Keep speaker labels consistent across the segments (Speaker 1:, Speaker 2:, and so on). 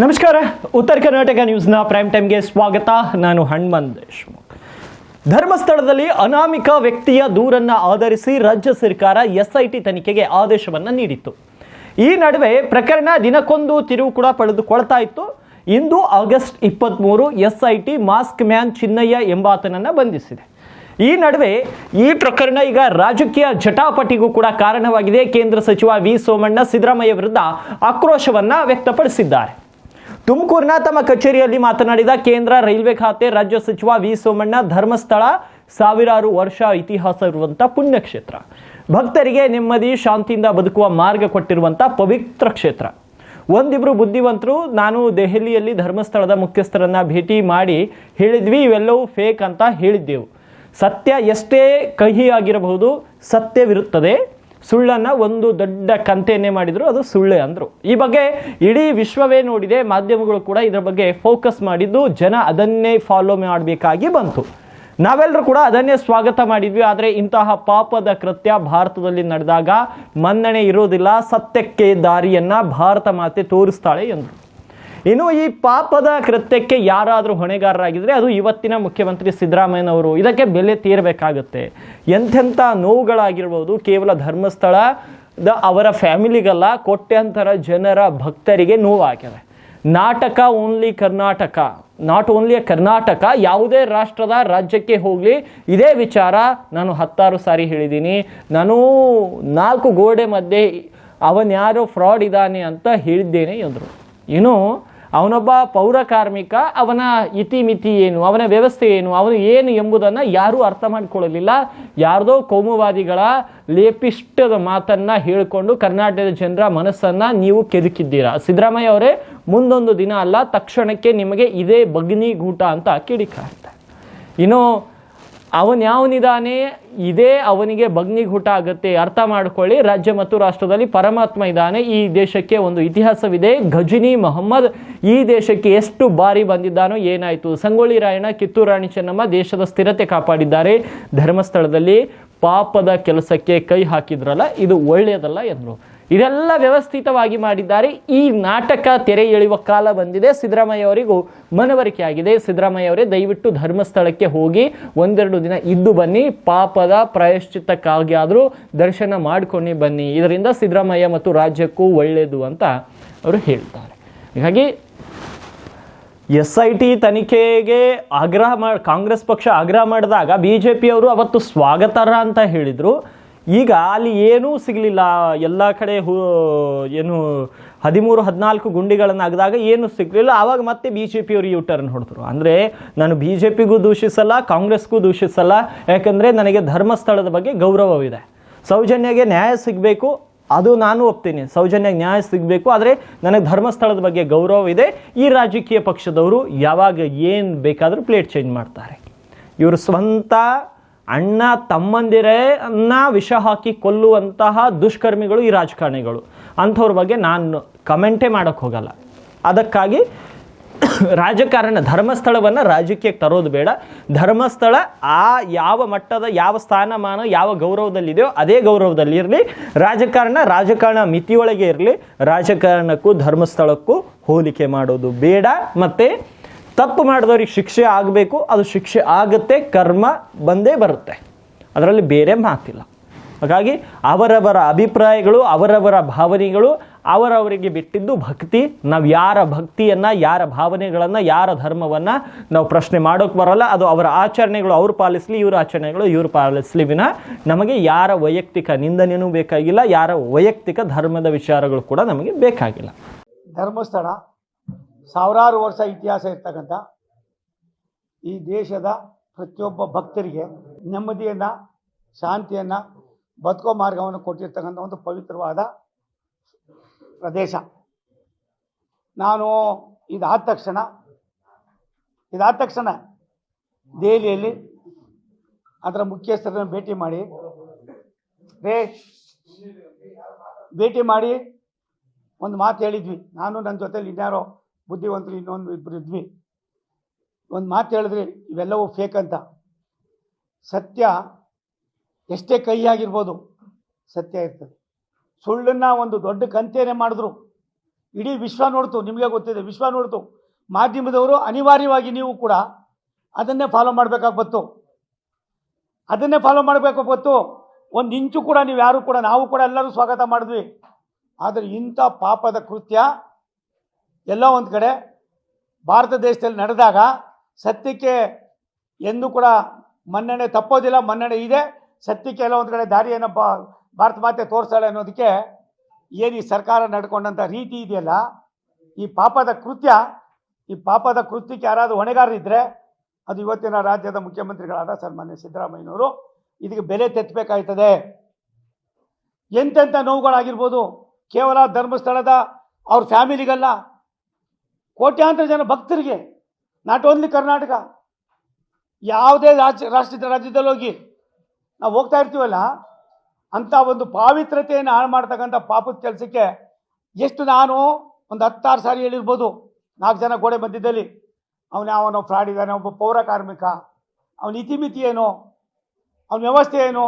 Speaker 1: ನಮಸ್ಕಾರ. ಉತ್ತರ ಕರ್ನಾಟಕ ನ್ಯೂಸ್ನ ಪ್ರೈಮ್ ಟೈಮ್ಗೆ ಸ್ವಾಗತ. ನಾನು ಹನುಮಂತ್ ದೇಶ್ಮುಖ್. ಧರ್ಮಸ್ಥಳದಲ್ಲಿ ಅನಾಮಿಕ ವ್ಯಕ್ತಿಯ ದೂರನ್ನು ಆಧರಿಸಿ ರಾಜ್ಯ ಸರ್ಕಾರ ಎಸ್ಐಟಿ ತನಿಖೆಗೆ ಆದೇಶವನ್ನು ನೀಡಿತ್ತು. ಈ ನಡುವೆ ಪ್ರಕರಣ ದಿನಕ್ಕೊಂದು ತಿರುವು ಕೂಡ ಪಡೆದುಕೊಳ್ತಾ ಇತ್ತು. ಇಂದು August 23 SIT mask man Chinnayya ಎಂಬಾತನನ್ನು ಬಂಧಿಸಿದೆ. ಈ ನಡುವೆ ಈ ಪ್ರಕರಣ ಈಗ ರಾಜಕೀಯ ಜಟಾಪಟಿಗೂ ಕೂಡ ಕಾರಣವಾಗಿದೆ. ಕೇಂದ್ರ ಸಚಿವ ವಿ ಸೋಮಣ್ಣ ಸಿದ್ದರಾಮಯ್ಯ ವಿರುದ್ಧ ಆಕ್ರೋಶವನ್ನು ವ್ಯಕ್ತಪಡಿಸಿದ್ದಾರೆ. ತುಮಕೂರಿನ ತಮ್ಮ ಕಚೇರಿಯಲ್ಲಿ ಮಾತನಾಡಿದ ಕೇಂದ್ರ ರೈಲ್ವೆ ಖಾತೆ ರಾಜ್ಯ ಸಚಿವ ವಿ ಸೋಮಣ್ಣ, ಧರ್ಮಸ್ಥಳ ಸಾವಿರಾರು ವರ್ಷ ಇತಿಹಾಸ ಇರುವಂಥ ಪುಣ್ಯಕ್ಷೇತ್ರ, ಭಕ್ತರಿಗೆ ನೆಮ್ಮದಿ ಶಾಂತಿಯಿಂದ ಬದುಕುವ ಮಾರ್ಗ ಕೊಟ್ಟಿರುವಂಥ ಪವಿತ್ರ ಕ್ಷೇತ್ರ. ಒಂದಿಬ್ರು ಬುದ್ಧಿವಂತರು ನಾನು ದೆಹಲಿಯಲ್ಲಿ ಧರ್ಮಸ್ಥಳದ ಮುಖ್ಯಸ್ಥರನ್ನ ಭೇಟಿ ಮಾಡಿ ಹೇಳಿದ್ವಿ, ಇವೆಲ್ಲವೂ ಫೇಕ್ ಅಂತ ಹೇಳಿದ್ದೆವು. ಸತ್ಯ ಎಷ್ಟೇ ಕಹಿಯಾಗಿರಬಹುದು, ಸತ್ಯವಿರುತ್ತದೆ. ಸುಳ್ಳನ್ನು ಒಂದು ದೊಡ್ಡ ಕಂತೆಯನ್ನೇ ಮಾಡಿದ್ರು, ಅದು ಸುಳ್ಳೆ ಅಂದರು. ಈ ಬಗ್ಗೆ ಇಡೀ ವಿಶ್ವವೇ ನೋಡಿದೆ, ಮಾಧ್ಯಮಗಳು ಕೂಡ ಇದರ ಬಗ್ಗೆ ಫೋಕಸ್ ಮಾಡಿದ್ದು, ಜನ ಅದನ್ನೇ ಫಾಲೋ ಮಾಡಬೇಕಾಗಿ ಬಂತು. ನಾವೆಲ್ಲರೂ ಕೂಡ ಅದನ್ನೇ ಸ್ವಾಗತ ಮಾಡಿದ್ವಿ. ಆದರೆ ಇಂತಹ ಪಾಪದ ಕೃತ್ಯ ಭಾರತದಲ್ಲಿ ನಡೆದಾಗ ಮನ್ನಣೆ ಇರೋದಿಲ್ಲ. ಸತ್ಯಕ್ಕೆ ದಾರಿಯನ್ನು ಭಾರತ ಮಾತೆ ತೋರಿಸ್ತಾಳೆ ಎಂದರು. ಇನ್ನು ಈ ಪಾಪದ ಕೃತ್ಯಕ್ಕೆ ಯಾರಾದರೂ ಹೊಣೆಗಾರರಾಗಿದ್ದರೆ ಅದು ಇವತ್ತಿನ ಮುಖ್ಯಮಂತ್ರಿ ಸಿದ್ದರಾಮಯ್ಯನವರು. ಇದಕ್ಕೆ ಬೆಲೆ ತೀರಬೇಕಾಗುತ್ತೆ. ಎಂಥೆಂಥ ನೋವುಗಳಾಗಿರ್ಬೋದು, ಕೇವಲ ಧರ್ಮಸ್ಥಳದ ಅವರ ಫ್ಯಾಮಿಲಿಗಲ್ಲ, ಕೋಟ್ಯಾಂತರ ಜನರ ಭಕ್ತರಿಗೆ ನೋವಾಗಿದೆ. ನಾಟಕ only Karnataka, not only Karnataka, ಯಾವುದೇ ರಾಷ್ಟ್ರದ ರಾಜ್ಯಕ್ಕೆ ಹೋಗಲಿ ಇದೇ ವಿಚಾರ ನಾನು 10 ಸಾರಿ ಹೇಳಿದ್ದೀನಿ. ನಾನು 4 ಗೋಡೆ ಮಧ್ಯೆ ಅವನ್ಯಾರೋ ಫ್ರಾಡ್ ಇದ್ದಾನೆ ಅಂತ ಹೇಳಿದ್ದೇನೆ ಎಂದರು. ಇನ್ನು ಅವನೊಬ್ಬ ಪೌರ ಕಾರ್ಮಿಕ, ಅವನ ಇತಿಮಿತಿ ಏನು, ಅವನ ವ್ಯವಸ್ಥೆ ಏನು, ಅವನು ಏನು ಎಂಬುದನ್ನು ಯಾರೂ ಅರ್ಥ ಮಾಡಿಕೊಳ್ಳಲಿಲ್ಲ. ಯಾರ್ದೋ ಕೋಮುವಾದಿಗಳ ಲೇಪಿಷ್ಟದ ಮಾತನ್ನು ಹೇಳಿಕೊಂಡು ಕರ್ನಾಟಕದ ಜನರ ಮನಸ್ಸನ್ನು ನೀವು ಕೆದಕಿದ್ದೀರಾ. ಸಿದ್ದರಾಮಯ್ಯ ಅವರೇ, ಮುಂದೊಂದು ದಿನ ಅಲ್ಲ, ತಕ್ಷಣಕ್ಕೆ ನಿಮಗೆ ಇದೇ ಬಗ್ನಿಗೂಟ ಅಂತ ಕಿಡಿಕಾಡ್ತಾರೆ. ಇನ್ನು ಅವನ್ಯಾವನಿದ್ದಾನೆ, ಇದೇ ಅವನಿಗೆ ಬಗ್ನಿಗೂಟ ಆಗುತ್ತೆ. ಅರ್ಥ ಮಾಡ್ಕೊಳ್ಳಿ, ರಾಜ್ಯ ಮತ್ತು ರಾಷ್ಟ್ರದಲ್ಲಿ ಪರಮಾತ್ಮ ಇದ್ದಾನೆ. ಈ ದೇಶಕ್ಕೆ ಒಂದು ಇತಿಹಾಸವಿದೆ. ಗಜನಿ ಮೊಹಮ್ಮದ್ ಈ ದೇಶಕ್ಕೆ ಎಷ್ಟು ಬಾರಿ ಬಂದಿದ್ದಾನೋ ಏನಾಯಿತು. ಸಂಗೊಳ್ಳಿ ರಾಯಣ್ಣ, ಕಿತ್ತೂರು ರಾಣಿ ಚೆನ್ನಮ್ಮ ದೇಶದ ಸ್ಥಿರತೆ ಕಾಪಾಡಿದ್ದಾರೆ. ಧರ್ಮಸ್ಥಳದಲ್ಲಿ ಪಾಪದ ಕೆಲಸಕ್ಕೆ ಕೈ ಹಾಕಿದ್ರಲ್ಲ, ಇದು ಒಳ್ಳೆಯದಲ್ಲ ಎಂದರು. ಇದೆಲ್ಲ ವ್ಯವಸ್ಥಿತವಾಗಿ ಮಾಡಿದ್ದಾರೆ. ಈ ನಾಟಕ ತೆರೆ ಎಳೆಯುವ ಕಾಲ ಬಂದಿದೆ. ಸಿದ್ದರಾಮಯ್ಯ ಅವರಿಗೂ ಮನವರಿಕೆ ಆಗಿದೆ. ಸಿದ್ದರಾಮಯ್ಯ ಅವರೇ, ದಯವಿಟ್ಟು ಧರ್ಮಸ್ಥಳಕ್ಕೆ ಹೋಗಿ 1-2 ದಿನ ಇದ್ದು ಬನ್ನಿ, ಪಾಪದ ಪ್ರಾಯಶ್ಚಿತ್ತಕ್ಕಾಗಿ ಆದರೂ ದರ್ಶನ ಮಾಡಿಕೊಂಡು ಬನ್ನಿ. ಇದರಿಂದ ಸಿದ್ದರಾಮಯ್ಯ ಮತ್ತು ರಾಜ್ಯಕ್ಕೂ ಒಳ್ಳೆಯದು ಅಂತ ಅವರು ಹೇಳ್ತಾರೆ. ಹೀಗಾಗಿ SIT ತನಿಖೆಗೆ ಕಾಂಗ್ರೆಸ್ ಪಕ್ಷ ಆಗ್ರಹ ಮಾಡಿದಾಗ BJP ಅವರು ಅವತ್ತು ಸ್ವಾಗತಾರ್ಹ ಅಂತ ಹೇಳಿದರು. ಈಗ ಅಲ್ಲಿ ಏನೂ ಸಿಗಲಿಲ್ಲ. ಎಲ್ಲ ಕಡೆ ಏನು 13-14 ಗುಂಡಿಗಳನ್ನು ಅಗದಾಗ ಏನೂ ಸಿಗಲಿಲ್ಲ. ಆವಾಗ ಮತ್ತೆ BJP ಅವರು ಯೂ-ಟರ್ನ್ ಹೊಡೆದ್ರು. ಅಂದರೆ ನಾನು BJPಗೂ ದೂಷಿಸಲ್ಲ, ಕಾಂಗ್ರೆಸ್ಗೂ ದೂಷಿಸಲ್ಲ. ಯಾಕಂದರೆ ನನಗೆ ಧರ್ಮಸ್ಥಳದ ಬಗ್ಗೆ ಗೌರವವಿದೆ. ಸೌಜನ್ಯಗೆ ನ್ಯಾಯ ಸಿಗಬೇಕು, ಅದು ನಾನು ಒಪ್ತೀನಿ. ಸೌಜನ್ಯಗೆ ನ್ಯಾಯ ಸಿಗಬೇಕು. ಆದರೆ ನನಗೆ ಧರ್ಮಸ್ಥಳದ ಬಗ್ಗೆ ಗೌರವ ಇದೆ. ಈ ರಾಜಕೀಯ ಪಕ್ಷದವರು ಯಾವಾಗ ಏನು ಬೇಕಾದರೂ ಪ್ಲೇಟ್ ಚೇಂಜ್ ಮಾಡ್ತಾರೆ. ಇವರು ಸ್ವಂತ ಅಣ್ಣ ತಮ್ಮಂದಿರನ್ನ ವಿಷ ಹಾಕಿ ಕೊಲ್ಲುವಂತಹ ದುಷ್ಕರ್ಮಿಗಳು ಈ ರಾಜಕಾರಣಿಗಳು. ಅಂಥವ್ರ ಬಗ್ಗೆ ನಾನು ಕಮೆಂಟೇ ಮಾಡೋಕ್ಕೆ ಹೋಗಲ್ಲ. ಅದಕ್ಕಾಗಿ ಧರ್ಮಸ್ಥಳವನ್ನು ರಾಜಕೀಯಕ್ಕೆ ತರೋದು ಬೇಡ. ಧರ್ಮಸ್ಥಳ ಯಾವ ಮಟ್ಟದ, ಯಾವ ಸ್ಥಾನಮಾನ, ಯಾವ ಗೌರವದಲ್ಲಿದೆಯೋ ಅದೇ ಗೌರವದಲ್ಲಿ ಇರಲಿ. ರಾಜಕಾರಣ ಮಿತಿಯೊಳಗೆ ಇರಲಿ. ರಾಜಕಾರಣಕ್ಕೂ ಧರ್ಮಸ್ಥಳಕ್ಕೂ ಹೋಲಿಕೆ ಮಾಡೋದು ಬೇಡ. ಮತ್ತು ತಪ್ಪು ಮಾಡಿದವ್ರಿಗೆ ಶಿಕ್ಷೆ ಆಗಬೇಕು. ಅದು ಶಿಕ್ಷೆ ಆಗುತ್ತೆ, ಕರ್ಮ ಬಂದೇ ಬರುತ್ತೆ, ಅದರಲ್ಲಿ ಬೇರೆ ಮಾತಿಲ್ಲ. ಹಾಗಾಗಿ ಅವರವರ ಅಭಿಪ್ರಾಯಗಳು, ಅವರವರ ಭಾವನೆಗಳು ಅವರವರಿಗೆ ಬಿಟ್ಟಿದ್ದು. ಭಕ್ತಿ, ನಾವು ಯಾರ ಭಕ್ತಿಯನ್ನು, ಯಾರ ಭಾವನೆಗಳನ್ನು, ಯಾರ ಧರ್ಮವನ್ನು ನಾವು ಪ್ರಶ್ನೆ ಮಾಡೋಕ್ಕೆ ಬರೋಲ್ಲ. ಅದು ಅವರ ಆಚರಣೆಗಳು ಅವ್ರು ಪಾಲಿಸಲಿ, ಇವ್ರ ಆಚರಣೆಗಳು ಇವ್ರು ಪಾಲಿಸಲಿ ವಿನ ನಮಗೆ ಯಾರ ವೈಯಕ್ತಿಕ ನಿಂದನೆಯೂ ಬೇಕಾಗಿಲ್ಲ, ಯಾರ ವೈಯಕ್ತಿಕ ಧರ್ಮದ ವಿಚಾರಗಳು ಕೂಡ ನಮಗೆ ಬೇಕಾಗಿಲ್ಲ.
Speaker 2: ಧರ್ಮಸ್ಥಳ ಸಾವಿರಾರು ವರ್ಷ ಇತಿಹಾಸ ಇರ್ತಕ್ಕಂಥ ಈ ದೇಶದ ಪ್ರತಿಯೊಬ್ಬ ಭಕ್ತರಿಗೆ ನೆಮ್ಮದಿಯನ್ನು, ಶಾಂತಿಯನ್ನು, ಬದುಕೋ ಮಾರ್ಗವನ್ನು ಕೊಟ್ಟಿರ್ತಕ್ಕಂಥ ಒಂದು ಪವಿತ್ರವಾದ ಪ್ರದೇಶ. ನಾನು ಇದಾದ ತಕ್ಷಣ ದೆಹಲಿಯಲ್ಲಿ ಅದರ ಮುಖ್ಯಸ್ಥರನ್ನು ಭೇಟಿ ಮಾಡಿ ಒಂದು ಮಾತು ಹೇಳಿದ್ವಿ. ನಾನು ನನ್ನ ಜೊತೆಲಿ ಇನ್ಯಾರೋ ಬುದ್ಧಿವಂತರು ಇನ್ನೊಂದು ಇದ್ವಿ. ಒಂದು ಮಾತು ಹೇಳಿದ್ರಿ, ಇವೆಲ್ಲವೂ ಫೇಕ್ ಅಂತ. ಸತ್ಯ ಎಷ್ಟೇ ಕೈಯಾಗಿರ್ಬೋದು, ಸತ್ಯ ಇರ್ತದೆ. ಸುಳ್ಳನ್ನು ಒಂದು ದೊಡ್ಡ ಕಂತೆಯೇ ಮಾಡಿದ್ರು ಇಡೀ ವಿಶ್ವ ನೋಡ್ತು, ನಿಮಗೆ ಗೊತ್ತಿದೆ, ವಿಶ್ವ ನೋಡ್ತು. ಮಾಧ್ಯಮದವರು ಅನಿವಾರ್ಯವಾಗಿ ನೀವು ಕೂಡ ಅದನ್ನೇ ಫಾಲೋ ಮಾಡಬೇಕಾಗ್ಬತ್ತು, ಅದನ್ನೇ ಫಾಲೋ ಮಾಡಬೇಕಾಗ್ಬತ್ತು. ಒಂದು ಇಂಚು ಕೂಡ ನೀವು ಯಾರು ಕೂಡ, ನಾವು ಕೂಡ ಎಲ್ಲರೂ ಸ್ವಾಗತ ಮಾಡಿದ್ವಿ. ಆದರೆ ಇಂಥ ಪಾಪದ ಕೃತ್ಯ ಎಲ್ಲ ಒಂದು ಕಡೆ ಭಾರತ ದೇಶದಲ್ಲಿ ನಡೆದಾಗ ಸತ್ಯಕ್ಕೆ ಎಂದೂ ಕೂಡ ಮನ್ನಣೆ ತಪ್ಪೋದಿಲ್ಲ, ಮನ್ನಣೆ ಇದೆ. ಸತ್ಯಕ್ಕೆ ಎಲ್ಲ ಒಂದು ಕಡೆ ದಾರಿಯನ್ನು ಭಾರತ ಮಾತೆ ತೋರಿಸ್ತಾಳೆ ಅನ್ನೋದಕ್ಕೆ ಏನು ಈ ಸರ್ಕಾರ ನಡ್ಕೊಂಡಂಥ ರೀತಿ ಇದೆಯಲ್ಲ, ಈ ಪಾಪದ ಕೃತ್ಯಕ್ಕೆ ಯಾರಾದರೂ ಹೊಣೆಗಾರರಿದ್ದರೆ ಅದು ಇವತ್ತಿನ ರಾಜ್ಯದ ಮುಖ್ಯಮಂತ್ರಿಗಳಾದ ಸನ್ಮಾನ್ಯ ಸಿದ್ದರಾಮಯ್ಯನವರು ಇದಕ್ಕೆ ಬೆಲೆ ತೆತ್ತಬೇಕಾಯ್ತದೆ. ಎಂತೆಂಥ ನೋವುಗಳಾಗಿರ್ಬೋದು, ಕೇವಲ ಧರ್ಮಸ್ಥಳದ ಅವ್ರ ಫ್ಯಾಮಿಲಿಗಲ್ಲ, ಕೋಟ್ಯಾಂತರ ಜನ ಭಕ್ತರಿಗೆ, ನಾಟ್ ಓನ್ಲಿ ಕರ್ನಾಟಕ, ಯಾವುದೇ ರಾಜ್ಯದಲ್ಲಿ ಹೋಗಿ ನಾವು ಹೋಗ್ತಾ ಇರ್ತೀವಲ್ಲ, ಅಂಥ ಒಂದು ಪಾವಿತ್ರತೆಯನ್ನು ಹಾಳು ಮಾಡ್ತಕ್ಕಂಥ ಪಾಪದ ಕೆಲಸಕ್ಕೆ ಎಷ್ಟು ನಾನು ಒಂದು 10 ಸಾರಿ ಹೇಳಿರ್ಬೋದು. 4 ಜನ ಗೋಡೆ ಮಧ್ಯದಲ್ಲಿ ಅವನೋ ಫ್ರಾಡ್ ಇದ್ದಾನೆ, ಒಬ್ಬ ಪೌರ ಕಾರ್ಮಿಕ, ಅವನ ಇತಿಮಿತಿ ಏನು, ಅವನ ವ್ಯವಸ್ಥೆ ಏನು,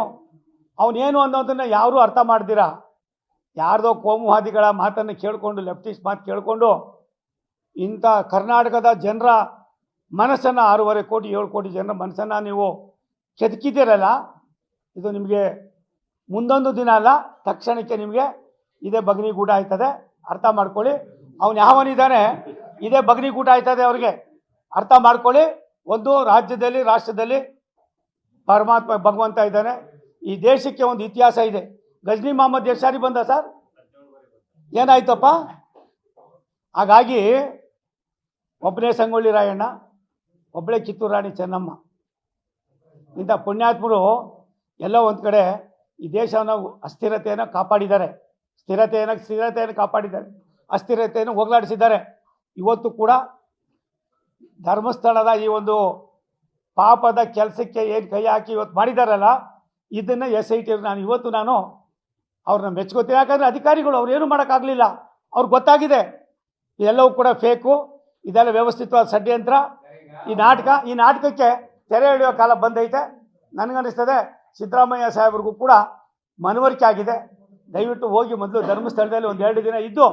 Speaker 2: ಅವನೇನು ಅನ್ನೋದನ್ನು ಯಾರೂ ಅರ್ಥ ಮಾಡ್ದಿರಾ ಯಾರ್ದೋ ಕೋಮುವಾದಿಗಳ ಮಾತನ್ನು ಕೇಳಿಕೊಂಡು, ಲೆಫ್ಟಿಸ್ಟ್ ಮಾತು ಕೇಳಿಕೊಂಡು ಇಂಥ ಕರ್ನಾಟಕದ ಜನರ ಮನಸ್ಸನ್ನು 6.5 ಕೋಟಿ 7 ಕೋಟಿ ಜನರ ಮನಸ್ಸನ್ನು ನೀವು ಕೆದಕಿದ್ದೀರಲ್ಲ, ಇದು ನಿಮಗೆ ಮುಂದೊಂದು ದಿನ ಅಲ್ಲ, ತಕ್ಷಣಕ್ಕೆ ನಿಮಗೆ ಇದೇ ಬಗ್ನಿಗೂಟ ಆಯ್ತದೆ. ಅರ್ಥ ಮಾಡ್ಕೊಳ್ಳಿ. ಅವನು ಯಾವನಿದ್ದಾನೆ ಇದೇ ಬಗ್ನಿಗೂಟ ಆಯ್ತದೆ, ಅವ್ರಿಗೆ ಅರ್ಥ ಮಾಡ್ಕೊಳ್ಳಿ. ಒಂದು ರಾಜ್ಯದಲ್ಲಿ, ರಾಷ್ಟ್ರದಲ್ಲಿ ಪರಮಾತ್ಮ ಭಗವಂತ ಇದ್ದಾನೆ. ಈ ದೇಶಕ್ಕೆ ಒಂದು ಇತಿಹಾಸ ಇದೆ. ಗಜ್ನಿ ಮೊಹಮ್ಮದ್ ಎಷ್ಟು ಸಾರಿ ಬಂದ ಸರ್, ಏನಾಯ್ತಪ್ಪ? ಹಾಗಾಗಿ ಒಬ್ಬನೇ ಸಂಗೊಳ್ಳಿ ರಾಯಣ್ಣ, ಒಬ್ಬಳೇ ಕಿತ್ತೂರು ರಾಣಿ ಚೆನ್ನಮ್ಮ, ಇಂಥ ಪುಣ್ಯಾತ್ಮರು ಎಲ್ಲ ಒಂದು ಕಡೆ ಈ ದೇಶವನ್ನು ಅಸ್ಥಿರತೆಯನ್ನು ಕಾಪಾಡಿದ್ದಾರೆ, ಸ್ಥಿರತೆಯನ್ನು ಕಾಪಾಡಿದ್ದಾರೆ, ಅಸ್ಥಿರತೆಯನ್ನು ಹೋಗಲಾಡಿಸಿದ್ದಾರೆ. ಇವತ್ತು ಕೂಡ ಧರ್ಮಸ್ಥಳದ ಈ ಒಂದು ಪಾಪದ ಕೆಲಸಕ್ಕೆ ಏನು ಕೈ ಹಾಕಿ ಇವತ್ತು ಮಾಡಿದಾರಲ್ಲ, ಇದನ್ನು SIT ನಾನು ಅವ್ರನ್ನ ಮೆಚ್ಕೋತೀನಿ. ಯಾಕಂದರೆ ಅಧಿಕಾರಿಗಳು ಅವ್ರು ಏನೂ ಮಾಡೋಕ್ಕಾಗಲಿಲ್ಲ, ಅವ್ರಿಗೆ ಗೊತ್ತಾಗಿದೆ ಇದೆಲ್ಲವೂ ಕೂಡ ಫೇಕು, ಇದೆಲ್ಲ ವ್ಯವಸ್ಥಿತವಾದ ಷಡ್ಯಂತ್ರ. ಈ ನಾಟಕಕ್ಕೆ ತೆರೆ ಎಳೆಯೋ ಕಾಲ ಬಂದೈತೆ. ನನಗನ್ನಿಸ್ತದೆ ಸಿದ್ದರಾಮಯ್ಯ ಸಾಹೇಬ್ರಿಗೂ ಕೂಡ ಮನವರಿಕೆ ಆಗಿದೆ. ದಯವಿಟ್ಟು ಹೋಗಿ ಮೊದಲು ಧರ್ಮಸ್ಥಳದಲ್ಲಿ 1-2 ದಿನ ಇದ್ದು,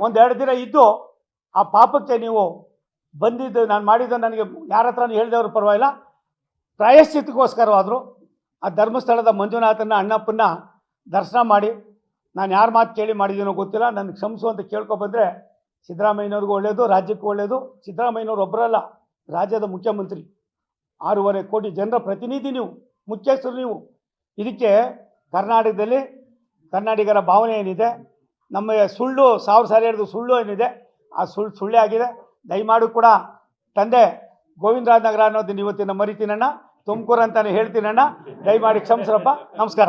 Speaker 2: ಒಂದು 2 ದಿನ ಇದ್ದು ಆ ಪಾಪಕ್ಕೆ ನೀವು ಬಂದಿದ್ದು, ನಾನು ಮಾಡಿದ್ದು ನನಗೆ ಯಾರ ಹತ್ರನೂ ಹೇಳಿದವರು ಪರವಾಗಿಲ್ಲ, ಪ್ರಾಯಶ್ಚಿತ್ತಕ್ಕೋಸ್ಕರವಾದರೂ ಆ ಧರ್ಮಸ್ಥಳದ ಮಂಜುನಾಥನ ಅಣ್ಣಪ್ಪನ್ನ ದರ್ಶನ ಮಾಡಿ, ನಾನು ಯಾರ ಮಾತು ಕೇಳಿ ಮಾಡಿದ್ದೀನೋ ಗೊತ್ತಿಲ್ಲ, ನನಗೆ ಕ್ಷಮಿಸು ಅಂತ ಕೇಳ್ಕೊಬಂದರೆ ಸಿದ್ದರಾಮಯ್ಯನವ್ರಿಗೂ ಒಳ್ಳೆಯದು, ರಾಜ್ಯಕ್ಕೂ ಒಳ್ಳೆಯದು. ಸಿದ್ದರಾಮಯ್ಯನವ್ರು ಒಬ್ಬರಲ್ಲ, ರಾಜ್ಯದ ಮುಖ್ಯಮಂತ್ರಿ, 6.5 ಕೋಟಿ ಜನರ ಪ್ರತಿನಿಧಿ ನೀವು, ಮುಖ್ಯಸ್ಥರು ನೀವು. ಇದಕ್ಕೆ ಕರ್ನಾಟಕದಲ್ಲಿ ಕನ್ನಡಿಗರ ಭಾವನೆ ಏನಿದೆ, ನಮ್ಮ ಸುಳ್ಳು 1000 ಸಾರಿ ಹೇಳಿದ್ದು ಸುಳ್ಳು ಏನಿದೆ, ಆ ಸುಳ್ಳೇ ಆಗಿದೆ. ದಯಮಾಡಿ ಕೂಡ ತಂದೆ ಗೋವಿಂದರಾಜನಗರ ಅನ್ನೋದನ್ನ ಇವತ್ತಿನ ಮರಿತೀನಣ್ಣ, ತುಮಕೂರು ಅಂತಾನೆ ಹೇಳ್ತೀನಣ್ಣ, ದಯಮಾಡಿ ಕ್ಷಮಿಸ್ರಪ್ಪ. ನಮಸ್ಕಾರ.